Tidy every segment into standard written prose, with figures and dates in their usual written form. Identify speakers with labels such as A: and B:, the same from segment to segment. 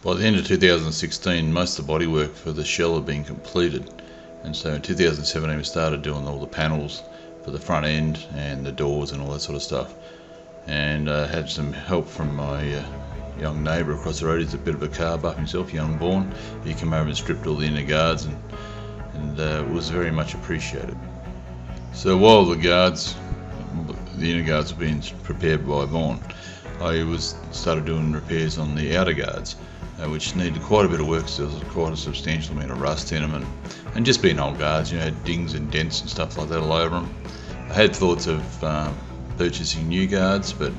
A: By the end of 2016, most of the bodywork for the shell had been completed, and so in 2017 we started doing all the panels for the front end and the doors and all that sort of stuff. And I had some help from my young neighbour across the road. He's a bit of a car buff himself, young born. He came over and stripped all the inner guards, and it was very much appreciated. So while the inner guards were being prepared by Vaughan, I started doing repairs on the outer guards, which needed quite a bit of work. So there was quite a substantial amount of rust in them, and just being old guards, had dings and dents and stuff like that all over them. I had thoughts of purchasing new guards, but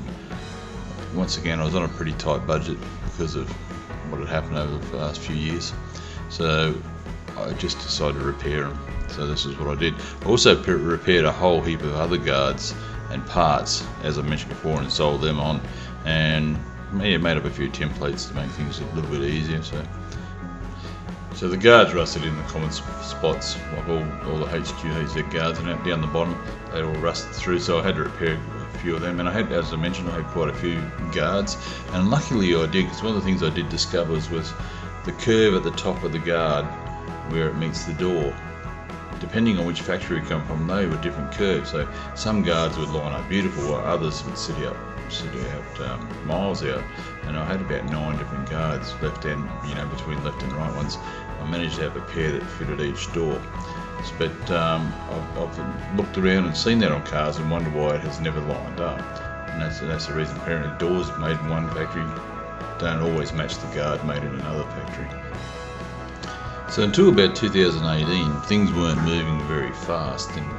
A: once again I was on a pretty tight budget because of what had happened over the last few years. So I just decided to repair them. So this is what I did. I also repaired a whole heap of other guards and parts, as I mentioned before, and sold them on, and made up a few templates to make things a little bit easier. So the guards rusted in the common spots, like all the HZ guards, and down the bottom they all rusted through, so I had to repair a few of them. And I had, as I mentioned, I had quite a few guards, and luckily I did, because one of the things I did discover was the curve at the top of the guard where it meets the door. Depending on which factory you come from, they were different curves. So some guards would line up beautiful, while others would sit out miles out. And I had about 9 different guards, left and between left and right ones. I managed to have a pair that fitted each door. But I've looked around and seen that on cars and wondered why it has never lined up. And that's the reason. Apparently, doors made in one factory don't always match the guard made in another factory. So until about 2018, things weren't moving very fast, and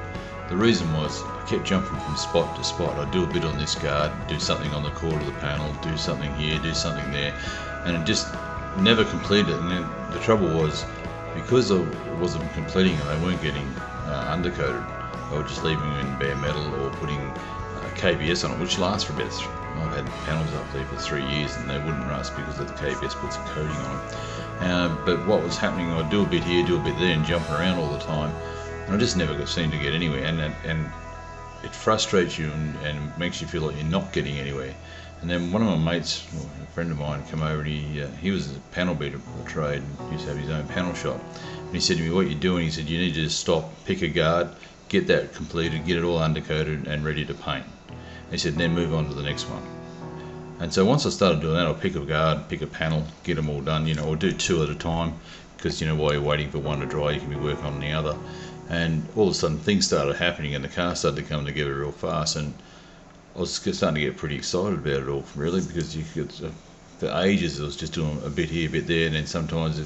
A: the reason was I kept jumping from spot to spot. I'd do a bit on this guard, do something on the core of the panel, do something here, do something there, and it just never completed. And then the trouble was, because I wasn't completing it, they weren't getting undercoated. I was just leaving them in bare metal or putting KBS on it, which lasts for about I've had panels up there for 3 years and they wouldn't rust because the KBS puts a coating on them. But what was happening, I'd do a bit here, do a bit there, and jump around all the time, and I just never seemed to get anywhere. And it frustrates you and makes you feel like you're not getting anywhere. And then one of my mates, a friend of mine, came over, and he was a panel beater by trade, and used to have his own panel shop. And he said to me, "What you're doing," he said, "you need to just stop, pick a guard, get that completed, get it all undercoated and ready to paint." He said, "Then move on to the next one." And so once I started doing that, I'll pick a guard, pick a panel, get them all done, or do 2 at a time, because while you're waiting for one to dry, you can be working on the other. And all of a sudden things started happening and the car started to come together real fast, and I was starting to get pretty excited about it all, really, because you could, for ages I was just doing a bit here, a bit there, and then sometimes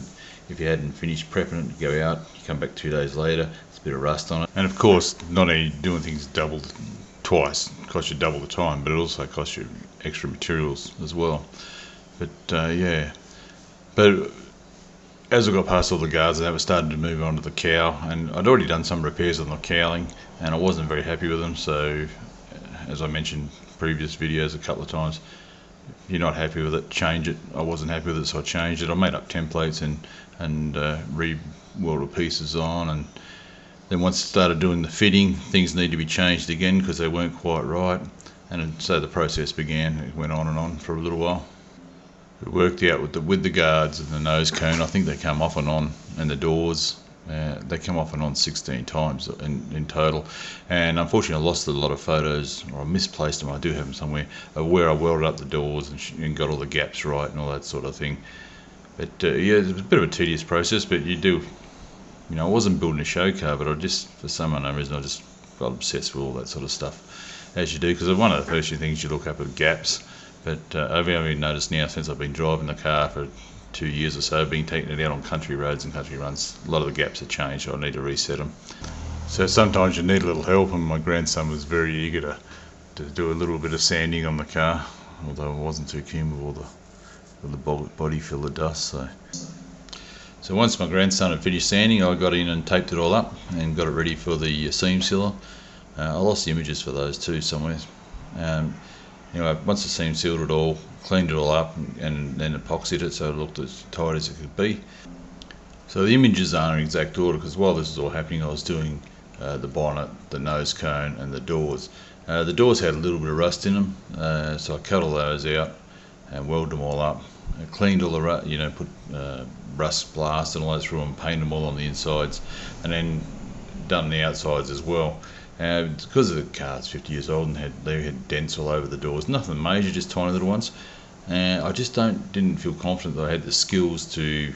A: if you hadn't finished prepping it, you go out, you come back 2 days later, there's a bit of rust on it. And of course, not only doing things doubled twice, it costs you double the time, but it also costs you extra materials as well. But yeah, but as I got past all the guards, I was starting to move on to the cowl, and I'd already done some repairs on the cowling, and I wasn't very happy with them. So, as I mentioned in previous videos a couple of times, if you're not happy with it, change it. I wasn't happy with it, so I changed it. I made up templates and re-welded pieces on, and then once I started doing the fitting, things needed to be changed again because they weren't quite right, and so the process began. It went on and on for a little while. It worked out with the guards and the nose cone. I think they come off and on, and the doors, they come off and on 16 times in total. And unfortunately I lost a lot of photos, or I misplaced them, I do have them somewhere, of where I welded up the doors and got all the gaps right and all that sort of thing. But yeah, it was a bit of a tedious process, but you do, I wasn't building a show car, but for some unknown reason, I just got obsessed with all that sort of stuff, as you do, because one of the first things you look up are gaps. But I've only noticed now, since I've been driving the car for 2 years or so, been taking it out on country roads and country runs, a lot of the gaps have changed, so I need to reset them. So sometimes you need a little help, and my grandson was very eager to do a little bit of sanding on the car, although I wasn't too keen with all the body full of dust. So once my grandson had finished sanding, I got in and taped it all up and got it ready for the seam sealer. I lost the images for those too somewhere. Once I seam sealed it all, cleaned it all up, and then epoxied it so it looked as tight as it could be. So the images aren't in exact order, because while this was all happening, I was doing the bonnet, the nose cone and the doors. The doors had a little bit of rust in them, so I cut all those out, and welded them all up. I cleaned all the put rust blast and all that through and painted them all on the insides, and then done the outsides as well. Because the car's 50 years old and they had dents all over the doors, nothing major, just tiny little ones. I just didn't feel confident that I had the skills to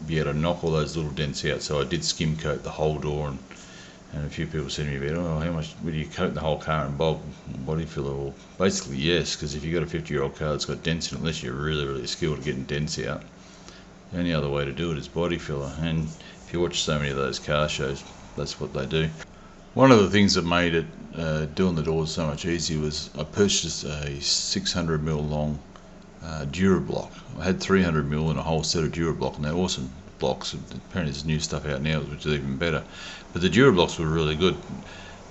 A: be able to knock all those little dents out, so I did skim coat the whole door, and a few people said to me about, oh, how much would you coat the whole car in body filler? Well, basically yes, because if you've got a 50-year-old car that's got dents in it, unless you're really, really skilled at getting dents out, the only other way to do it is body filler. And if you watch so many of those car shows, that's what they do. One of the things that made it doing the doors so much easier was I purchased a 600mm long Durablock. I had 300mm and a whole set of Durablock, and they're awesome blocks. Apparently there's new stuff out now which is even better, but the Durablocks were really good.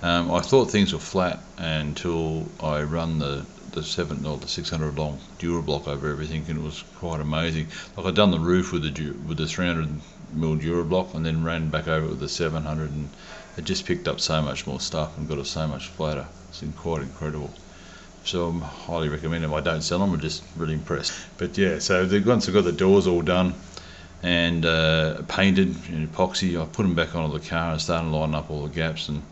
A: I thought things were flat until I run the 600 long Durablock over everything, and it was quite amazing. Like I'd done the roof with the 300mm Durablock and then ran back over it with the 700, and it just picked up so much more stuff and got it so much flatter. It's quite incredible. So I highly recommend them. I don't sell them, I'm just really impressed. But yeah, so once I got the doors all done and painted in epoxy, I put them back onto the car and started lining up all the gaps, and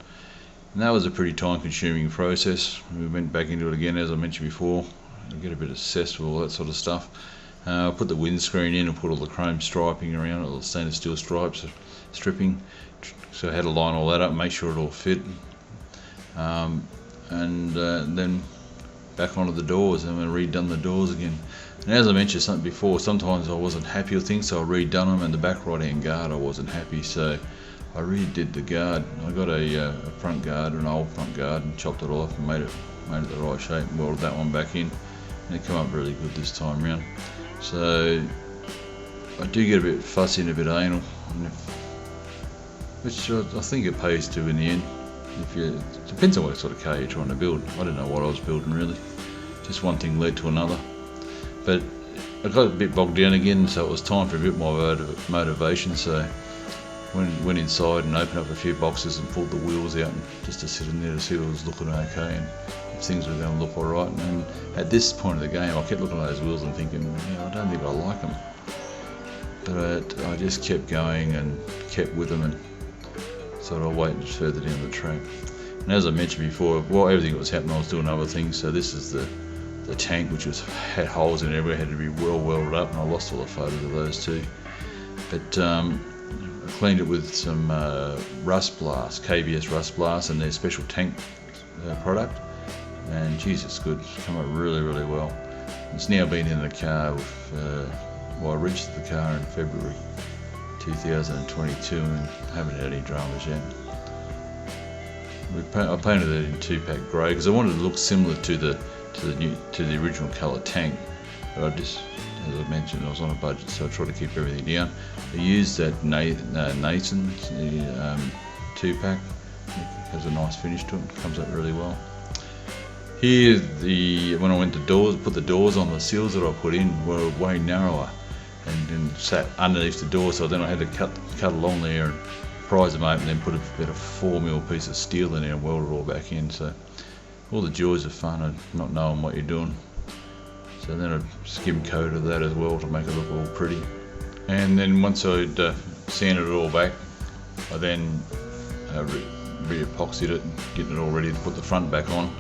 A: that was a pretty time consuming process. We went back into it again, as I mentioned before. I get a bit obsessed with all that sort of stuff. I put the windscreen in and put all the chrome striping around it, all the stainless steel stripes, stripping. So I had to line all that up, make sure it all fit. And then back onto the doors, and I redone the doors again. And as I mentioned something before, sometimes I wasn't happy with things, so I redone them, and the back right hand guard I wasn't happy, so I redid the guard. I got a front guard, an old front guard, and chopped it off and made it the right shape, and welded that one back in, and it came up really good this time round. So I do get a bit fussy and a bit anal, which I think it pays to in the end. It depends on what sort of car you're trying to build. I don't know what I was building really. Just one thing led to another. But I got a bit bogged down again, so it was time for a bit more motivation. So went inside and opened up a few boxes and pulled the wheels out, and just to sit in there to see if it was looking okay and if things were going to look alright. And at this point of the game, I kept looking at those wheels and thinking, I don't think I like them. But I just kept going and kept with them, and thought I'll wait further down the track. And as I mentioned before, while everything was happening, I was doing other things. So this is the tank, which had holes in it everywhere, had to be well welded up, and I lost all the photos of those too. But I cleaned it with some Rust Blast, KBS Rust Blast, and their special tank product. And geez, it's good. It's come out really, really well. It's now been in the car I registered the car in February 2022 and haven't had any dramas yet. I painted it in 2-pack grey because I wanted it to look similar to the original colour tank, but I just, as I mentioned, I was on a budget, so I tried to keep everything down. I used that Nathan 2-pack. It has a nice finish to it, comes out really well. Here, when I went to put the doors on, the seals that I put in were way narrower and then sat underneath the door, so then I had to cut along there and prise them open, and then put about a 4mm piece of steel in there and weld it all back in. So all the joys of fun and not knowing what you're doing. So then I skim coated that as well to make it look all pretty. And then once I'd sanded it all back, I then re-epoxied it, getting it all ready to put the front back on.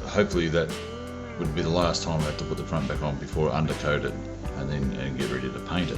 A: Hopefully that would be the last time I have to put the front back on before I undercoat it and get ready to paint it.